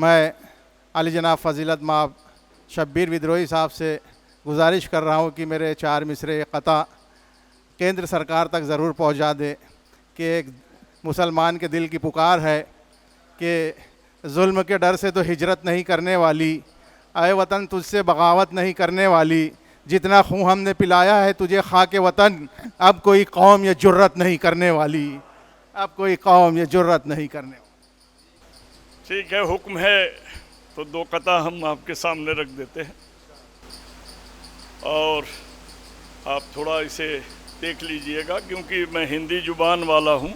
मैं अली जनाब फ़जीलत माब शब्बीर विद्रोही साहब से गुजारिश कर रहा हूँ कि मेरे 4 मिसरे क़ता केंद्र सरकार तक ज़रूर पहुँचा दे कि एक मुसलमान के दिल की पुकार है कि जुल्म के डर से तो हिजरत नहीं करने वाली, आए वतन तुझसे बगावत नहीं करने वाली, जितना खून हमने पिलाया है तुझे खाके वतन, अब कोई कौम ये जुर्रत नहीं करने वाली, अब कोई कौम ये जुर्रत नहीं करने वाली। ठीक है, हुक्म है तो 2 कता हम आपके सामने रख देते हैं और आप थोड़ा इसे देख लीजिएगा, क्योंकि मैं हिंदी ज़ुबान वाला हूँ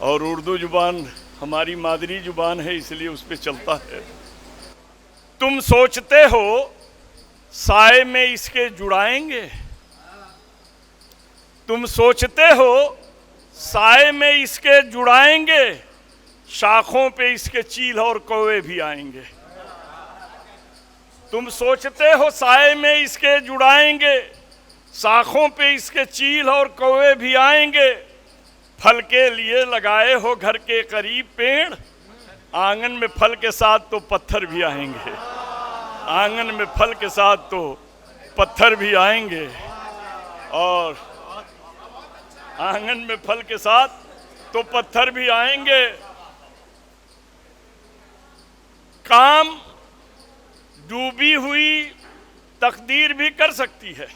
और उर्दू ज़ुबान हमारी मादरी ज़ुबान है, इसलिए उस पर चलता है। तुम सोचते हो साए में इसके जुड़ाएंगे, तुम सोचते हो साए में इसके जुड़ाएंगे, शाखों पे इसके चील और कौवे भी आएंगे। तुम सोचते हो साए में इसके जुड़ाएंगे, शाखों पे इसके चील और कौवे भी आएंगे। फल के लिए लगाए हो घर के करीब पेड़, आंगन में फल के साथ तो पत्थर भी आएंगे, आंगन में फल के साथ तो पत्थर भी आएंगे, और आंगन में फल के साथ तो पत्थर भी आएंगे। काम डूबी हुई तकदीर भी कर सकती है,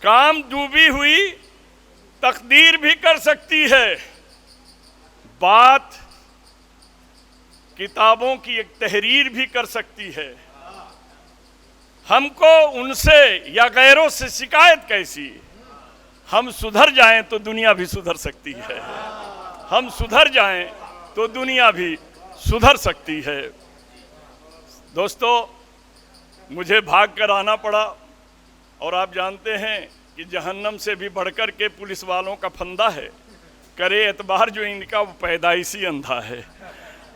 काम डूबी हुई तकदीर भी कर सकती है। बात किताबों की एक तहरीर भी कर सकती है। हमको उनसे या गैरों से शिकायत कैसी, हम सुधर जाएं तो दुनिया भी सुधर सकती है, हम सुधर जाएं तो दुनिया भी सुधर सकती है। दोस्तों, मुझे भाग कर आना पड़ा और आप जानते हैं कि जहन्नम से भी बढ़कर के पुलिस वालों का फंदा है, करे एतबार जो इनका वो पैदाइशी अंधा है।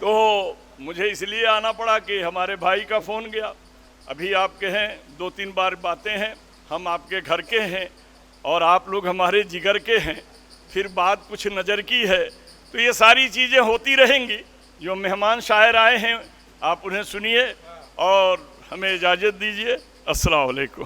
तो मुझे इसलिए आना पड़ा कि हमारे भाई का फ़ोन गया, अभी आपके हैं, 2-3 बार बातें हैं, हम आपके घर के हैं और आप लोग हमारे जिगर के हैं, फिर बात कुछ नज़र की है, तो ये सारी चीज़ें होती रहेंगी। जो मेहमान शायर आए हैं आप उन्हें सुनिए और हमें इजाज़त दीजिए। अस्सलाम वालेकुम।